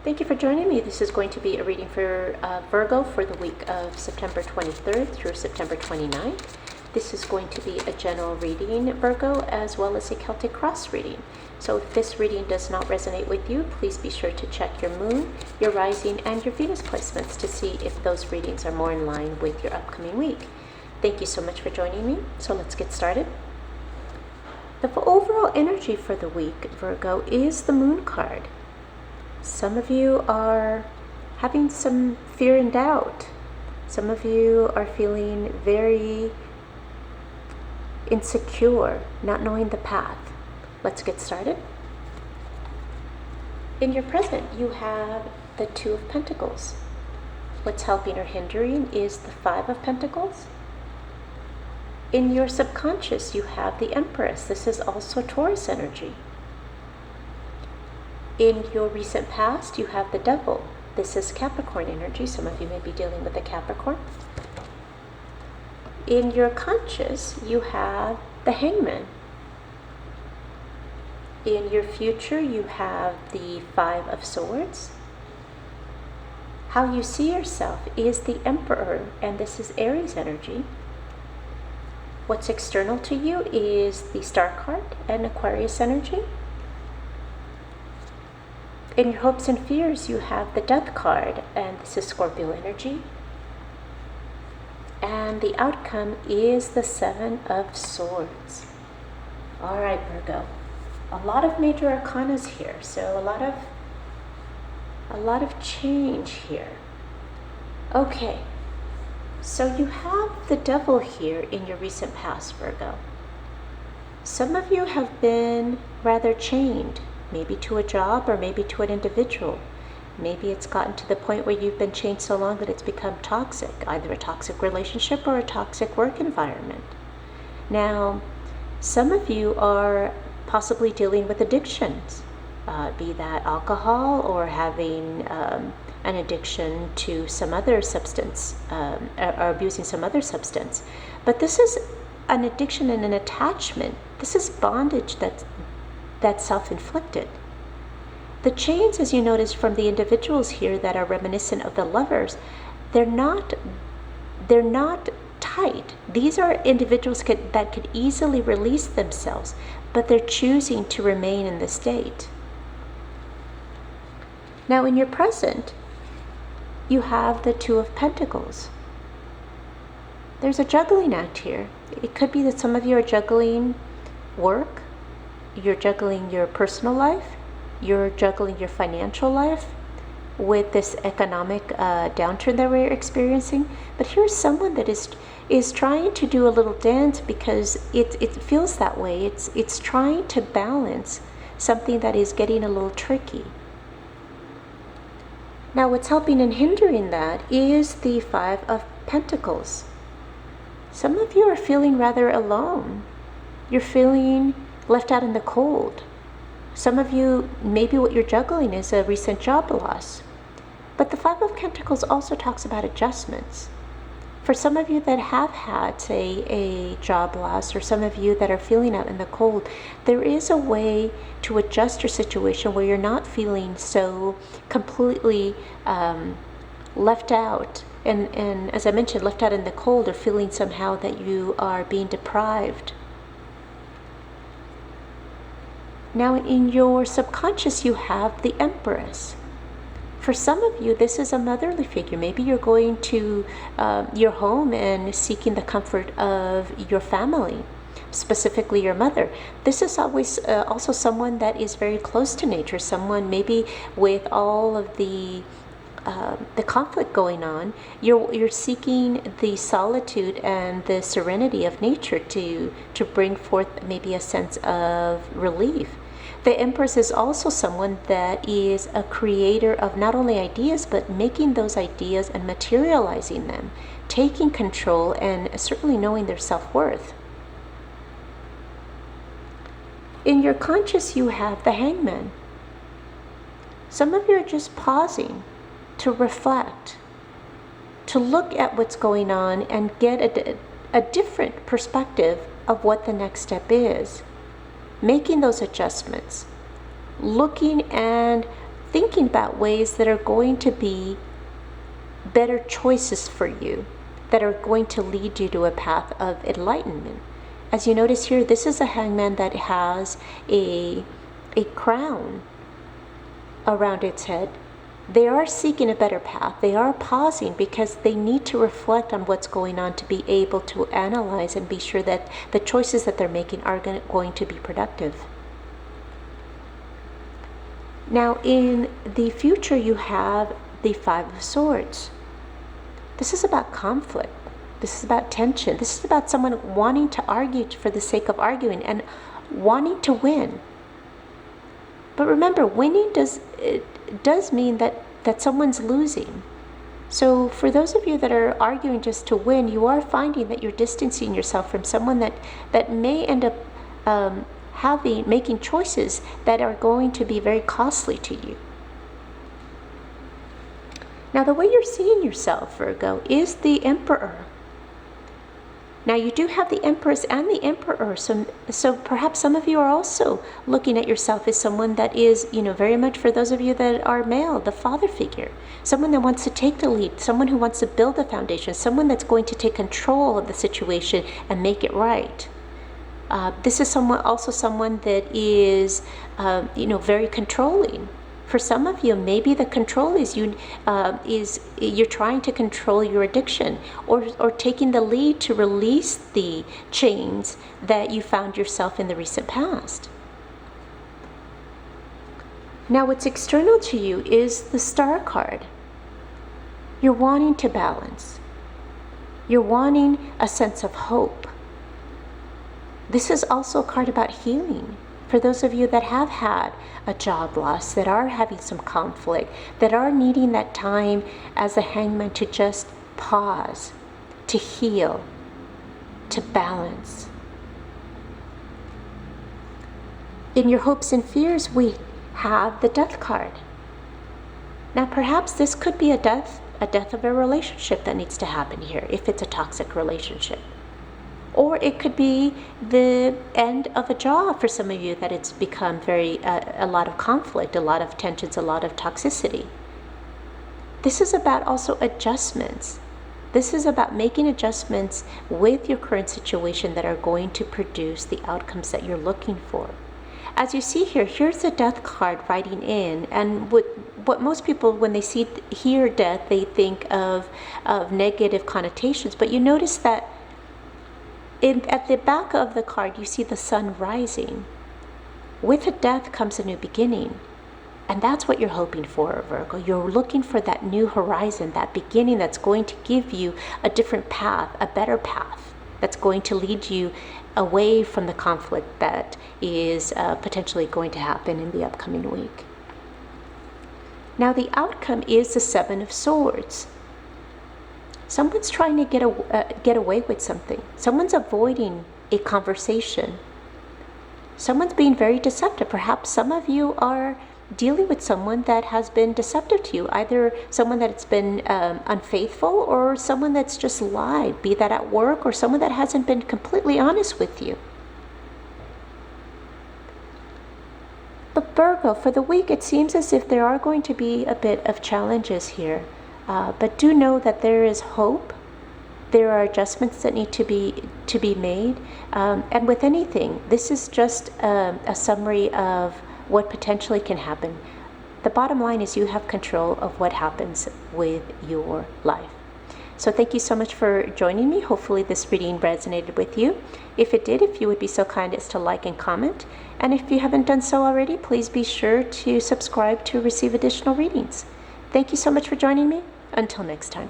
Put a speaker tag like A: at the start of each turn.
A: Thank you for joining me. This is going to be a reading for Virgo for the week of September 23rd through September 29th. This is going to be a general reading, Virgo, as well as a Celtic cross reading. So if this reading does not resonate with you, please be sure to check your moon, your rising, and your Venus placements to see if those readings are more in line with your upcoming week. Thank you so much for joining me. So let's get started. The overall energy for the week, Virgo, is the Moon card. Some of you are having some fear and doubt. Some of you are feeling very insecure, not knowing the path. Let's get started. In your present, you have the Two of Pentacles. What's helping or hindering is the Five of Pentacles. In your subconscious, you have the Empress. This is also Taurus energy. In your recent past, you have the Devil. This is Capricorn energy. Some of you may be dealing with a Capricorn. In your conscious, you have the Hangman. In your future, you have the Five of Swords. How you see yourself is the Emperor, and this is Aries energy. What's external to you is the Star card and Aquarius energy. In your hopes and fears, you have the Death card, and this is Scorpio energy. And the outcome is the Seven of Swords. All right, Virgo. A lot of major arcanas here, so a lot of change here. Okay. So you have the Devil here in your recent past, Virgo. Some of you have been rather chained, maybe to a job or maybe to an individual. Maybe it's gotten to the point where you've been chained so long that it's become toxic, either a toxic relationship or a toxic work environment. Now, some of you are possibly dealing with addictions, be that alcohol or having an addiction to some other substance, or abusing some other substance. But this is an addiction and an attachment. This is bondage that's self-inflicted. The chains, as you notice from the individuals here that are reminiscent of the lovers, they're not tight. These are individuals that could easily release themselves, but they're choosing to remain in the state. Now in your present, you have the Two of Pentacles. There's a juggling act here. It could be that some of you are juggling work, you're juggling your personal life, you're juggling your financial life with this economic downturn that we're experiencing. But here's someone that is trying to do a little dance because it feels that way. It's trying to balance something that is getting a little tricky. Now what's helping and hindering that is the Five of Pentacles. Some of you are feeling rather alone. You're feeling left out in the cold. Some of you, maybe what you're juggling is a recent job loss. But the Five of Pentacles also talks about adjustments. For some of you that have had, say, a job loss, or some of you that are feeling out in the cold, there is a way to adjust your situation where you're not feeling so completely left out. And as I mentioned, left out in the cold, or feeling somehow that you are being deprived. Now in your subconscious, you have the Empress. For some of you, this is a motherly figure. Maybe you're going to your home and seeking the comfort of your family, specifically your mother. This is always also someone that is very close to nature, someone maybe with all of the conflict going on, you're seeking the solitude and the serenity of nature to bring forth maybe a sense of relief. The Empress is also someone that is a creator of not only ideas, but making those ideas and materializing them, taking control and certainly knowing their self-worth. In your conscious, you have the Hangman. Some of you are just pausing to reflect, to look at what's going on and get a different perspective of what the next step is. Making those adjustments, looking and thinking about ways that are going to be better choices for you, that are going to lead you to a path of enlightenment. As you notice here, this is a hangman that has a crown around its head. They are seeking a better path. They are pausing because they need to reflect on what's going on to be able to analyze and be sure that the choices that they're making are going to be productive. Now, in the future, you have the Five of Swords. This is about conflict. This is about tension. This is about someone wanting to argue for the sake of arguing and wanting to win. But remember, winning does mean that someone's losing. So for those of you that are arguing just to win, you are finding that you're distancing yourself from someone that may end up making choices that are going to be very costly to you. Now, the way you're seeing yourself, Virgo, is the Emperor. Now, you do have the Empress and the Emperor, so perhaps some of you are also looking at yourself as someone that is, very much, for those of you that are male, the father figure, someone that wants to take the lead, someone who wants to build a foundation, someone that's going to take control of the situation and make it right. This is someone that is, very controlling. For some of you, maybe the control is you're trying to control your addiction, or taking the lead to release the chains that you found yourself in the recent past. Now, what's external to you is the Star card. You're wanting to balance. You're wanting a sense of hope. This is also a card about healing. For those of you that have had a job loss, that are having some conflict, that are needing that time as a hangman to just pause, to heal, to balance. In your hopes and fears, we have the Death card. Now, perhaps this could be a death of a relationship that needs to happen here, if it's a toxic relationship. Or it could be the end of a job for some of you, that it's become a lot of conflict, a lot of tensions, a lot of toxicity. This is about also adjustments. This is about making adjustments with your current situation that are going to produce the outcomes that you're looking for. As you see here, here's the Death card writing in, and what most people, when they hear death, they think of negative connotations. But you notice that at the back of the card, you see the sun rising. With a death comes a new beginning. And that's what you're hoping for, Virgo. You're looking for that new horizon, that beginning that's going to give you a different path, a better path, that's going to lead you away from the conflict that is potentially going to happen in the upcoming week. Now, the outcome is the Seven of Swords. Someone's trying to get away with something. Someone's avoiding a conversation. Someone's being very deceptive. Perhaps some of you are dealing with someone that has been deceptive to you, either someone that's been unfaithful, or someone that's just lied, be that at work, or someone that hasn't been completely honest with you. But Virgo, for the week, it seems as if there are going to be a bit of challenges here. But do know that there is hope. There are adjustments that need to be made. And with anything, this is just a summary of what potentially can happen. The bottom line is you have control of what happens with your life. So thank you so much for joining me. Hopefully this reading resonated with you. If it did, if you would be so kind as to like and comment. And if you haven't done so already, please be sure to subscribe to receive additional readings. Thank you so much for joining me. Until next time.